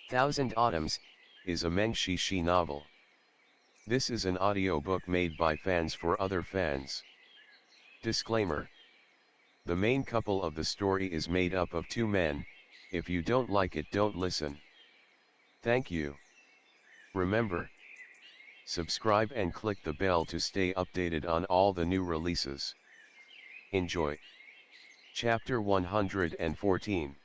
Thousand Autumns, is a Meng Xi Shi novel. This is an audiobook made by fans for other fans. Disclaimer. The main couple of the story is made up of two men. If you don't like it, don't listen. Thank you. Remember, subscribe and click the bell to stay updated on all the new releases. Enjoy. Chapter 114.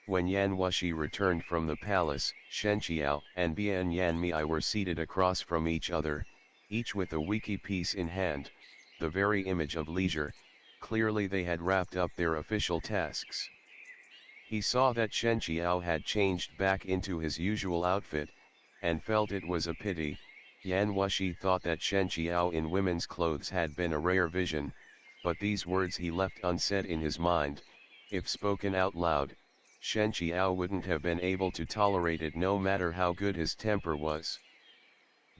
When Yan Wushi returned from the palace, Shen Qiao and Bian Yanmei were seated across from each other, each with a wiki piece in hand, the very image of leisure. Clearly they had wrapped up their official tasks. He saw that Shen Qiao had changed back into his usual outfit, and felt it was a pity. Yan Wushi thought that Shen Qiao in women's clothes had been a rare vision, but these words he left unsaid in his mind. If spoken out loud, Shen Qiao wouldn't have been able to tolerate it no matter how good his temper was.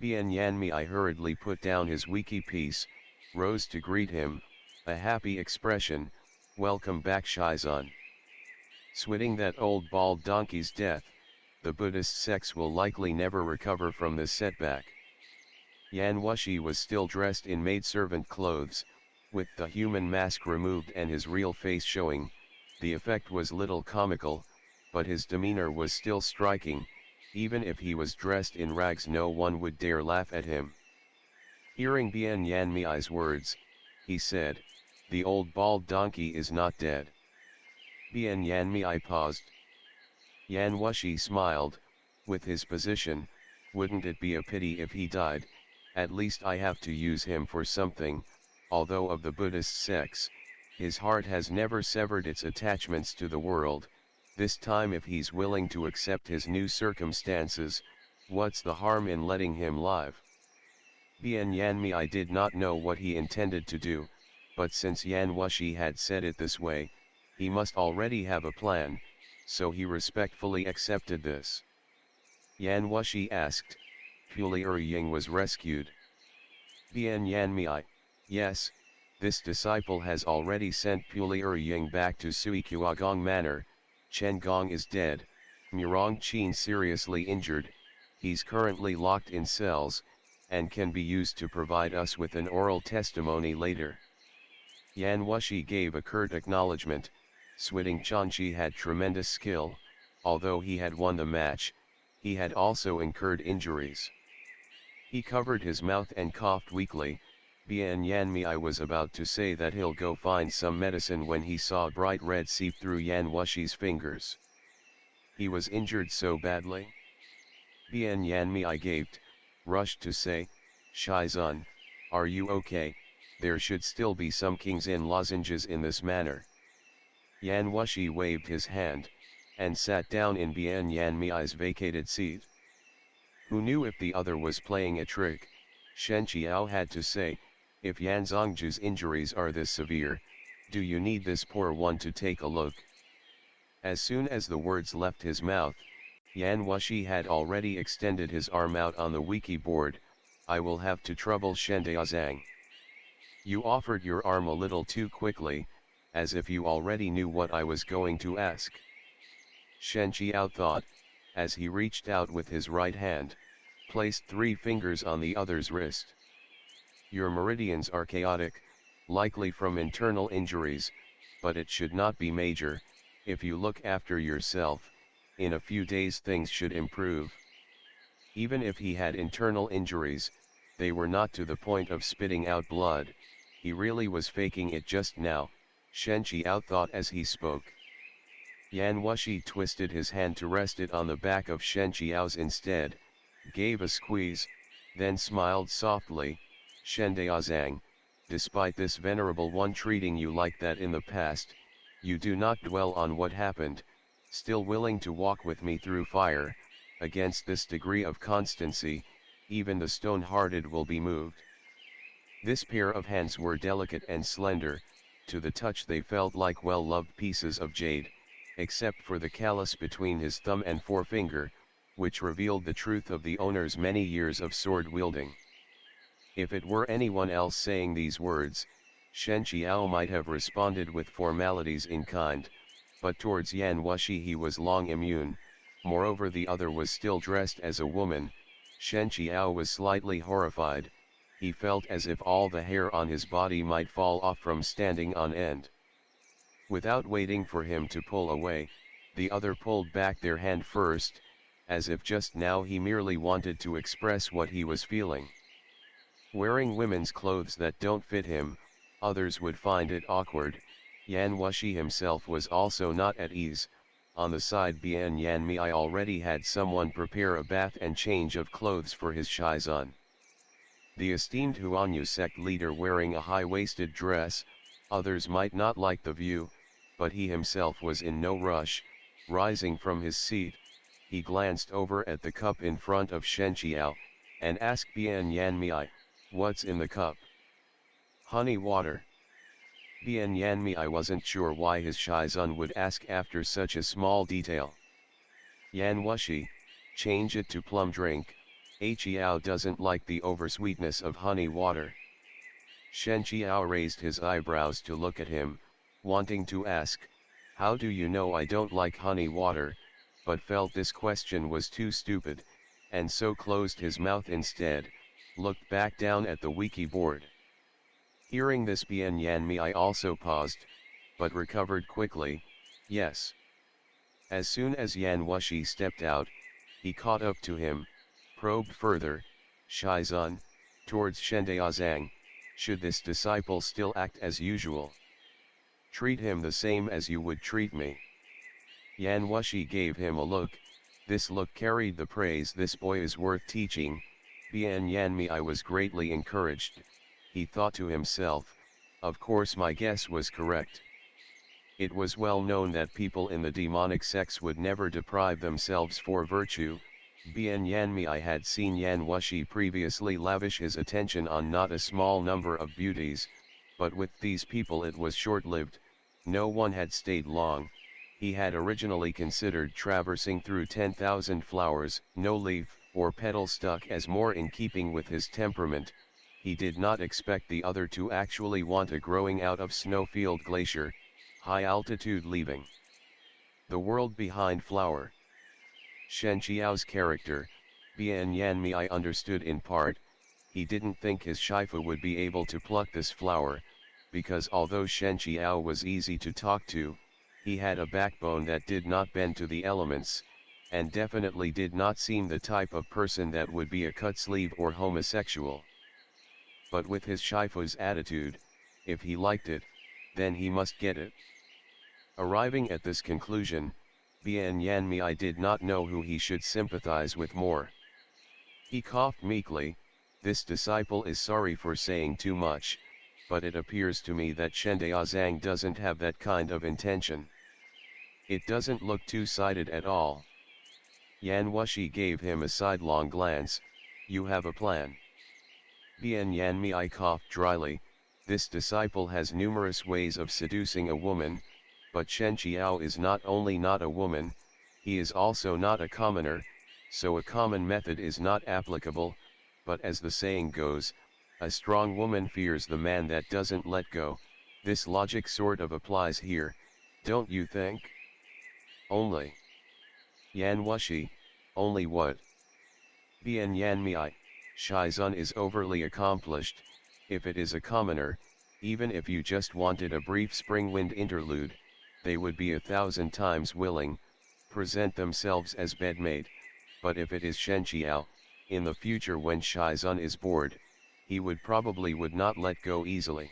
Bian Yanmei hurriedly put down his wiki piece, rose to greet him, a happy expression. "Welcome back, Shizan. Switting that old bald donkey's death, the Buddhist sects will likely never recover from this setback." Yan Wushi was still dressed in maidservant clothes, with the human mask removed and his real face showing. The effect was little comical, but his demeanor was still striking. Even if he was dressed in rags, no one would dare laugh at him. Hearing Bian Yanmei's words, he said, "The old bald donkey is not dead." Bian Yanmei paused. Yan Wushi smiled. With his position, wouldn't it be a pity if he died? At least I have to use him for something. Although of the Buddhist sects, his heart has never severed its attachments to the world. This time, if he's willing to accept his new circumstances, what's the harm in letting him live? Bian Yanmei did not know what he intended to do, but since Yan Wushi had said it this way, he must already have a plan, so he respectfully accepted this. Yan Wushi asked, "Puli Ying was rescued?" Bian Yanmei, "Yes. This disciple has already sent Puli Ying back to Suiqiagong Manor. Chen Gong is dead, Murong Qin seriously injured. He's currently locked in cells, and can be used to provide us with an oral testimony later." Yan Wushi gave a curt acknowledgement. Switting Chanchi had tremendous skill. Although he had won the match, he had also incurred injuries. He covered his mouth and coughed weakly. Bian Yanmei was about to say that he'll go find some medicine when he saw bright red seep through Yan Wushi's fingers. He was injured so badly? Bian Yanmei gaped, rushed to say, "Shizun, are you okay? There should still be some kings-in lozenges in this manor." Yan Wushi waved his hand, and sat down in Bian Yanmei's vacated seat. Who knew if the other was playing a trick? Shen Qiao had to say, "If Yan Zongju's injuries are this severe, do you need this poor one to take a look?" As soon as the words left his mouth, Yan Wushi had already extended his arm out on the wiki board. "I will have to trouble Shen Daozang. You offered your arm a little too quickly, as if you already knew what I was going to ask." Shen Qiao thought, as he reached out with his right hand, placed 3 fingers on the other's wrist. "Your meridians are chaotic, likely from internal injuries, but it should not be major. If you look after yourself, in a few days things should improve." Even if he had internal injuries, they were not to the point of spitting out blood. He really was faking it just now, Shen Qiao thought as he spoke. Yan Wushi twisted his hand to rest it on the back of Shen Qiao's instead, gave a squeeze, then smiled softly. "Shen Daozang, despite this venerable one treating you like that in the past, you do not dwell on what happened, still willing to walk with me through fire. Against this degree of constancy, even the stone-hearted will be moved." This pair of hands were delicate and slender. To the touch they felt like well-loved pieces of jade, except for the callus between his thumb and forefinger, which revealed the truth of the owner's many years of sword-wielding. If it were anyone else saying these words, Shen Qiao might have responded with formalities in kind, but towards Yan Wushi he was long immune. moreover the other was still dressed as a woman. Shen Qiao was slightly horrified, he felt as if all the hair on his body might fall off from standing on end. Without waiting for him to pull away, the other pulled back their hand first, as if just now he merely wanted to express what he was feeling. Wearing women's clothes that don't fit him, others would find it awkward. Yan Wushi himself was also not at ease. On the side Bian Yan Mi already had someone prepare a bath and change of clothes for his Shizun. The esteemed Huanyu sect leader wearing a high-waisted dress, others might not like the view, but he himself was in no rush. Rising from his seat, he glanced over at the cup in front of Shen Qiao, and asked Bian Yan Mi, "What's in the cup?" "Honey water." Bian Yan Mi wasn't sure why his Shizun would ask after such a small detail. "Yan Wushi, change it to plum drink, Qiao doesn't like the oversweetness of honey water." Shen Qiao raised his eyebrows to look at him, wanting to ask, "How do you know I don't like honey water?" but felt this question was too stupid, and so closed his mouth instead, looked back down at the wiki board. Hearing this Bian Yan Mi also paused, but recovered quickly. "Yes." As soon as Yan Wushi stepped out, he caught up to him, probed further, "Shizun, towards Shendaozang, should this disciple still act as usual? Treat him the same as you would treat me." Yan Wushi gave him a look, this look carried the praise, "This boy is worth teaching." Bian Yan Mi was greatly encouraged, he thought to himself, "Of course my guess was correct." It was well known that people in the demonic sects would never deprive themselves for virtue. Bian Yan Mi had seen Yan Wushi previously lavish his attention on not a small number of beauties, but with these people it was short-lived, no one had stayed long. He had originally considered traversing through 10,000 flowers, no leaf or petal stuck, as more in keeping with his temperament. He did not expect the other to actually want a growing out of snowfield glacier, high altitude leaving the world behind flower. Shen Qiao's character, Bian Yan Mi understood in part. He didn't think his Shifu would be able to pluck this flower, because although Shen Qiao was easy to talk to, he had a backbone that did not bend to the elements, and definitely did not seem the type of person that would be a cut-sleeve or homosexual. But with his Shifu's attitude, if he liked it, then he must get it. Arriving at this conclusion, Bian Yan Mi did not know who he should sympathize with more. He coughed meekly, "This disciple is sorry for saying too much, but it appears to me that Shendaozang doesn't have that kind of intention. It doesn't look two-sided at all." Yan Wushi gave him a sidelong glance, "You have a plan." Bian Yan Mi coughed dryly, "This disciple has numerous ways of seducing a woman, but Shen Qiao is not only not a woman, he is also not a commoner, so a common method is not applicable, but as the saying goes, a strong woman fears the man that doesn't let go. This logic sort of applies here, don't you think?" "Only." Yan Wushi, "Only what?" Bian Yan Mi, "Shizun is overly accomplished. If it is a commoner, even if you just wanted a brief spring wind interlude, they would be 1,000 times willing, present themselves as bedmate, but if it is Shen Qiao, in the future when Shizun is bored, he would not let go easily."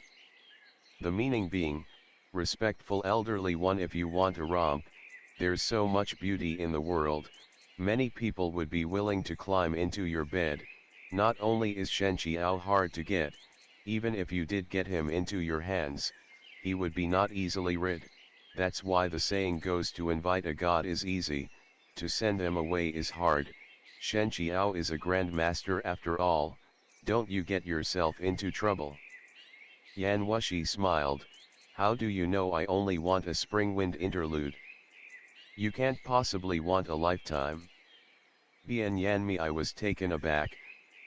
The meaning being, respectful elderly one, if you want a romp, there's so much beauty in the world, many people would be willing to climb into your bed. Not only is Shen Qiao hard to get, even if you did get him into your hands, he would be not easily rid. That's why the saying goes, to invite a god is easy, to send them away is hard. Shen Qiao is a grand master after all, don't you get yourself into trouble. Yan Wushi smiled, "How do you know I only want a spring wind interlude? You can't possibly want a lifetime." Bian Yan Mi was taken aback,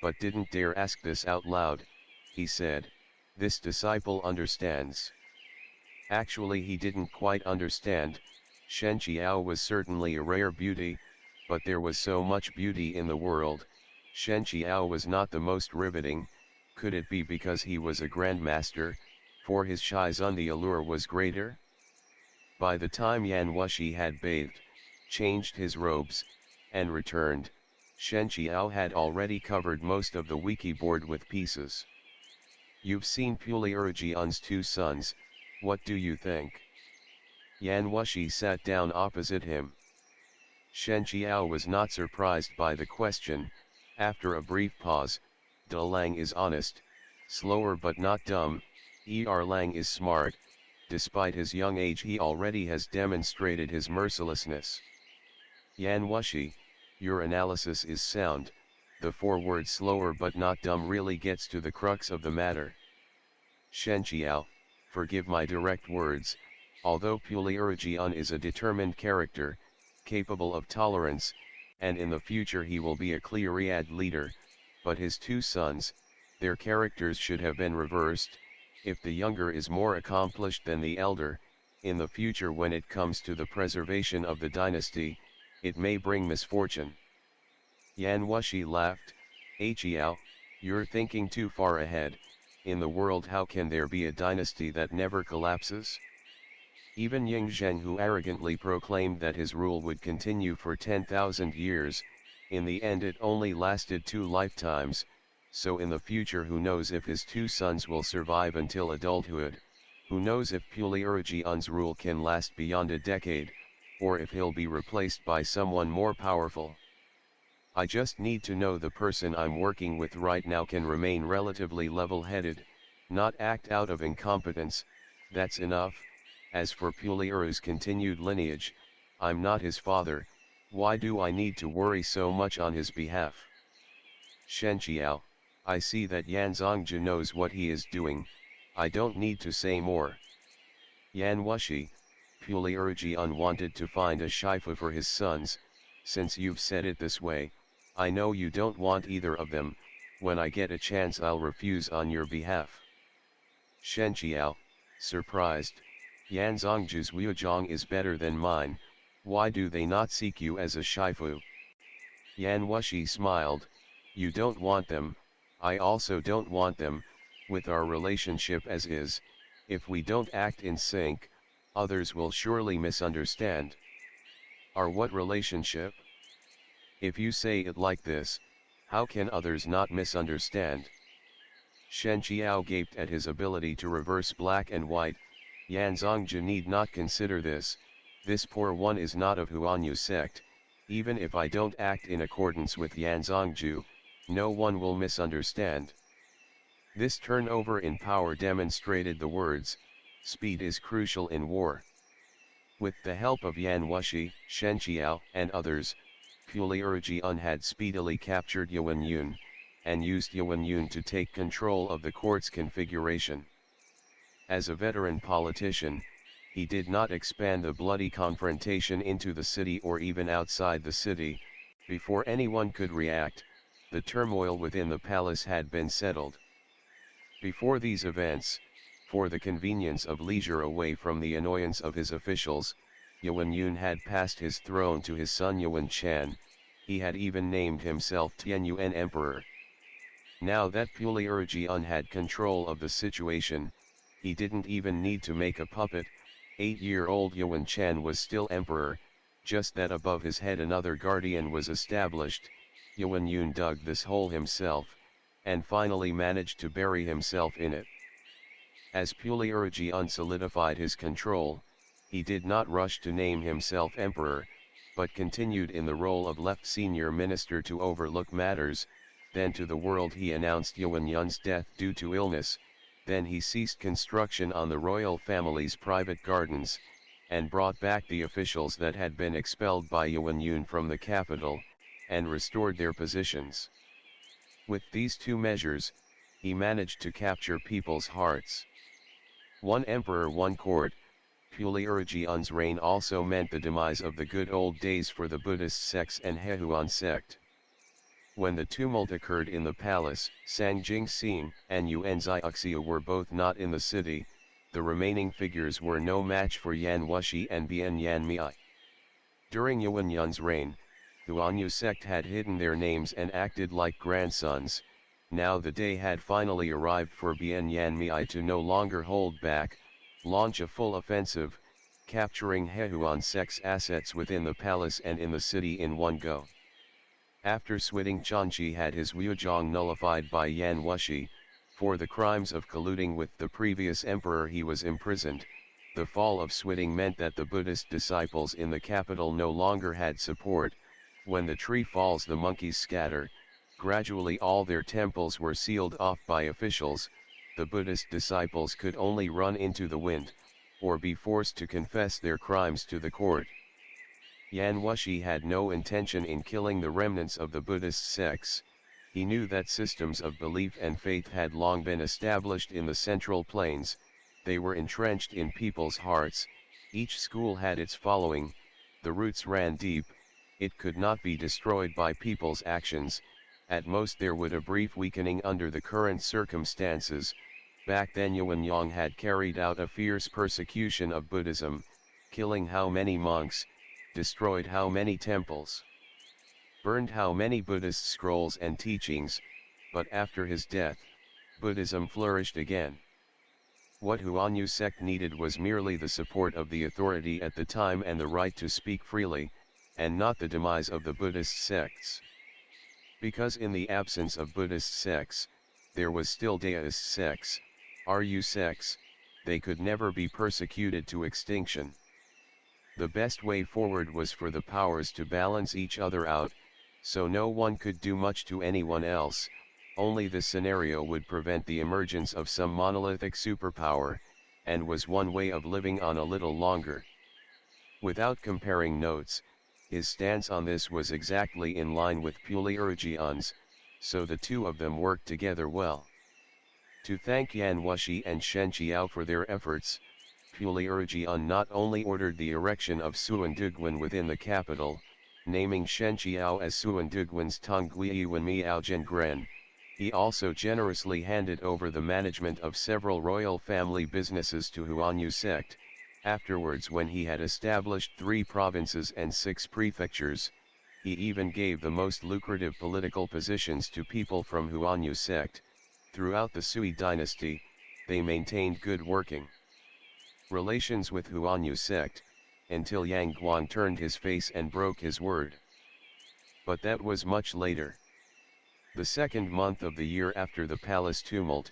but didn't dare ask this out loud. He said, "This disciple understands." Actually he didn't quite understand. Shen Qiao was certainly a rare beauty, but there was so much beauty in the world. Shen Qiao was not the most riveting. Could it be because he was a grandmaster, for his Shizun the allure was greater? By the time Yan Wushi had bathed, changed his robes, and returned, Shen Qiao had already covered most of the wiki board with pieces. You've seen Puliurjian's two sons, what do you think? Yan Wushi sat down opposite him. Shen Qiao was not surprised by the question. After a brief pause, De Lang is honest, slower but not dumb, Lang is smart, despite his young age he already has demonstrated his mercilessness. Yan Wushi, your analysis is sound, the foreword slower but not dumb really gets to the crux of the matter. Shen Qiao, forgive my direct words, although Puliurjian is a determined character, capable of tolerance, and in the future he will be a clear-eyed leader, but his two sons, their characters should have been reversed. If the younger is more accomplished than the elder, in the future when it comes to the preservation of the dynasty, it may bring misfortune. Yan Wushi laughed. Qiao, you're thinking too far ahead. In the world how can there be a dynasty that never collapses? Even Ying Zheng, who arrogantly proclaimed that his rule would continue for 10,000 years, in the end it only lasted 2 lifetimes, so in the future who knows if his two sons will survive until adulthood, who knows if Puliurjian's rule can last beyond a decade, or if he'll be replaced by someone more powerful. I just need to know the person I'm working with right now can remain relatively level-headed, not act out of incompetence, that's enough. As for Puliuru's continued lineage, I'm not his father, why do I need to worry so much on his behalf? Shen Qiao, I see that Yan Zongji knows what he is doing, I don't need to say more. Yan Wushi, Puliurjian wanted to find a Shifu for his sons, since you've said it this way, I know you don't want either of them, when I get a chance I'll refuse on your behalf. Shen Qiao, surprised, Yan Zongji's Wujiang is better than mine, why do they not seek you as a Shifu? Yan Wushi smiled, you don't want them, I also don't want them, with our relationship as is, if we don't act in sync, others will surely misunderstand. Our what relationship? If you say it like this, how can others not misunderstand? Shen Qiao gaped at his ability to reverse black and white. Yan Zongji need not consider this poor one is not of Huanyu sect, even if I don't act in accordance with Yan Zongju, no one will misunderstand. This turnover in power demonstrated the words, speed is crucial in war. With the help of Yan Wushi, Shen Qiao, and others, Puliurjian had speedily captured Yuanyun, and used Yuanyun to take control of the court's configuration. As a veteran politician, he did not expand the bloody confrontation into the city or even outside the city. Before anyone could react, the turmoil within the palace had been settled. Before these events, for the convenience of leisure away from the annoyance of his officials, Yuanyun had passed his throne to his son Yuanchan, he had even named himself Tianyuan Emperor. Now that Puliurjian had control of the situation, he didn't even need to make a puppet. 8-year-old Yuanchan was still emperor, just that above his head another guardian was established. Yuanyun dug this hole himself, and finally managed to bury himself in it. As Puliurjian solidified his control, he did not rush to name himself emperor, but continued in the role of left senior minister to overlook matters. Then to the world he announced Yuanyun's death due to illness, then he ceased construction on the royal family's private gardens, and brought back the officials that had been expelled by Yuanyun from the capital, and restored their positions. With these two measures, he managed to capture people's hearts. One emperor, one court. Puliurjian's reign also meant the demise of the good old days for the Buddhist sects and Hehuan sect. When the tumult occurred in the palace, Sang Jingxing and Yuan Ziuxia were both not in the city, the remaining figures were no match for Yan Wushi and Bian Yan Mei. During Yuanyun's reign, Huanyu sect had hidden their names and acted like grandsons. Now the day had finally arrived for Bian Yanmei to no longer hold back, launch a full offensive, capturing Hehuan sect's assets within the palace and in the city in one go. After Swiding Chanchi had his Wuzhong nullified by Yan Wushi, for the crimes of colluding with the previous emperor he was imprisoned, the fall of Swiding meant that the Buddhist disciples in the capital no longer had support. When the tree falls the monkeys scatter. Gradually all their temples were sealed off by officials. The Buddhist disciples could only run into the wind, or be forced to confess their crimes to the court. Yan Wushi had no intention in killing the remnants of the Buddhist sects. He knew that systems of belief and faith had long been established in the Central Plains. They were entrenched in people's hearts. Each school had its following. The roots ran deep. It could not be destroyed by people's actions. At most there would a brief weakening under the current circumstances. Back then Yuanyang had carried out a fierce persecution of Buddhism, killing how many monks, destroyed how many temples, burned how many Buddhist scrolls and teachings, but after his death, Buddhism flourished again. What Huanyu sect needed was merely the support of the authority at the time and the right to speak freely, and not the demise of the Buddhist sects. Because in the absence of Buddhist sects, there was still Daoist sects, Ryu sects, they could never be persecuted to extinction. The best way forward was for the powers to balance each other out, so no one could do much to anyone else. Only this scenario would prevent the emergence of some monolithic superpower, and was one way of living on a little longer. Without comparing notes, his stance on this was exactly in line with Puliurgian's, so the two of them worked together well. To thank Yan Wushi and Shen Qiao for their efforts, Puliurgian not only ordered the erection of Xuanduguan within the capital, naming Shen Qiao as Xuanduguan's Tongguiyuan Miaojian Gren, he also generously handed over the management of several royal family businesses to Huanyu sect. Afterwards, when he had established 3 provinces and 6 prefectures, he even gave the most lucrative political positions to people from Huanyu sect. Throughout the Sui dynasty, they maintained good working relations with Huanyu sect, until Yang Guang turned his face and broke his word. But that was much later. The second month of the year after the palace tumult,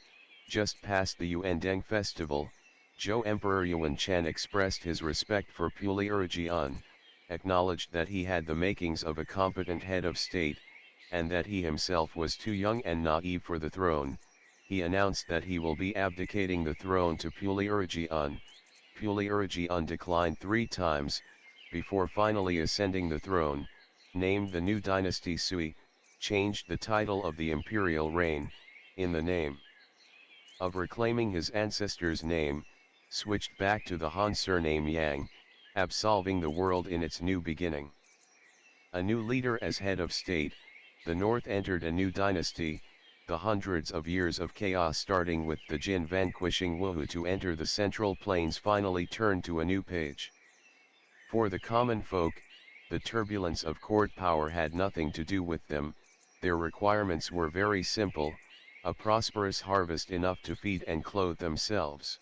just past the Yuandeng festival, Zhou Emperor Yuan Chan expressed his respect for Puliurgian, acknowledged that he had the makings of a competent head of state, and that he himself was too young and naive for the throne. He announced that he will be abdicating the throne to Puliurgian. Puliurgian declined 3 times, before finally ascending the throne, named the new dynasty Sui, changed the title of the imperial reign, in the name of reclaiming his ancestor's name, switched back to the Han surname Yang, absolving the world in its new beginning. A new leader as head of state, the north entered a new dynasty. The hundreds of years of chaos starting with the Jin vanquishing Wuhu to enter the Central Plains finally turned to a new page. For the common folk, the turbulence of court power had nothing to do with them. Their requirements were very simple: a prosperous harvest enough to feed and clothe themselves.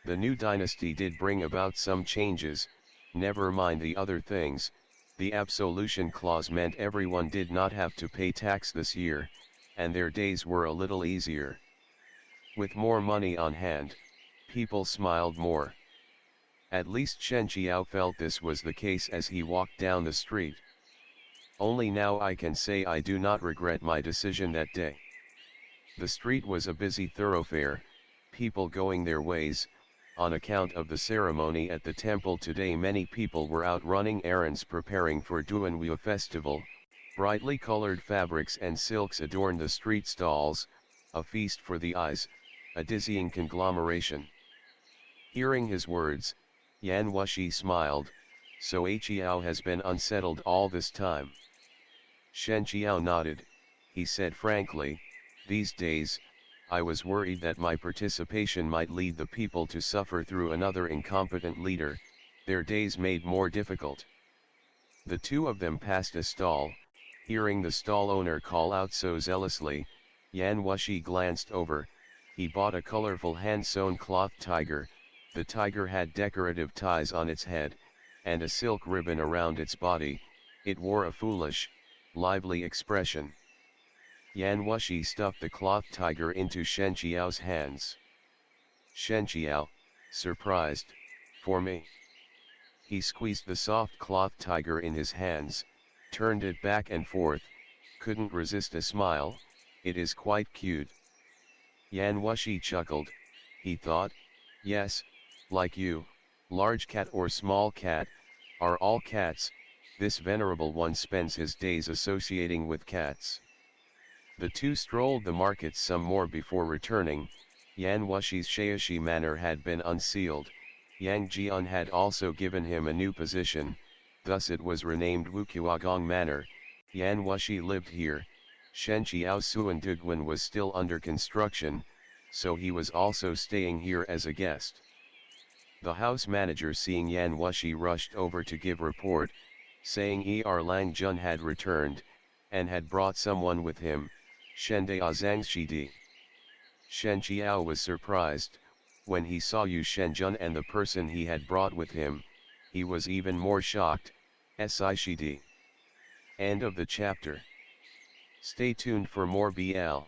The new dynasty did bring about some changes, never mind the other things. The absolution clause meant everyone did not have to pay tax this year, and their days were a little easier. With more money on hand, people smiled more. At least Shen Qiao felt this was the case as he walked down the street. Only now I can say I do not regret my decision that day. The street was a busy thoroughfare, people going their ways. On account of the ceremony at the temple today, many people were out running errands preparing for Duanwu festival. Brightly colored fabrics and silks adorned the street stalls, a feast for the eyes, a dizzying conglomeration. Hearing his words, Yan Wushi smiled. So Qiao has been unsettled all this time. Shen Qiao nodded. He said frankly, these days, I was worried that my participation might lead the people to suffer through another incompetent leader, their days made more difficult. The two of them passed a stall. Hearing the stall owner call out so zealously, Yan Wushi glanced over. He bought a colorful hand-sewn cloth tiger. The tiger had decorative ties on its head, and a silk ribbon around its body. It wore a foolish, lively expression. Yan Wushi stuffed the cloth tiger into Shen Qiao's hands. Shen Qiao, surprised, for me. He squeezed the soft cloth tiger in his hands, turned it back and forth, couldn't resist a smile. It is quite cute. Yan Wushi chuckled. He thought, yes, like you, large cat or small cat, are all cats. This venerable one spends his days associating with cats. The two strolled the market some more before returning. Yan Wushi's Shaoxi manor had been unsealed. Yang Jian had also given him a new position, thus it was renamed Wuqiagong Manor. Yan Wushi lived here. Shen Qiao Suandugwan was still under construction, so he was also staying here as a guest. The house manager, seeing Yan Wushi, rushed over to give report, saying Lang Jun had returned, and had brought someone with him, Shen Dao Zhangshidi. Shen Qiao was surprised. When he saw Yu Shenjun and the person he had brought with him, he was even more shocked. Shidi. End of the chapter. Stay tuned for more BL.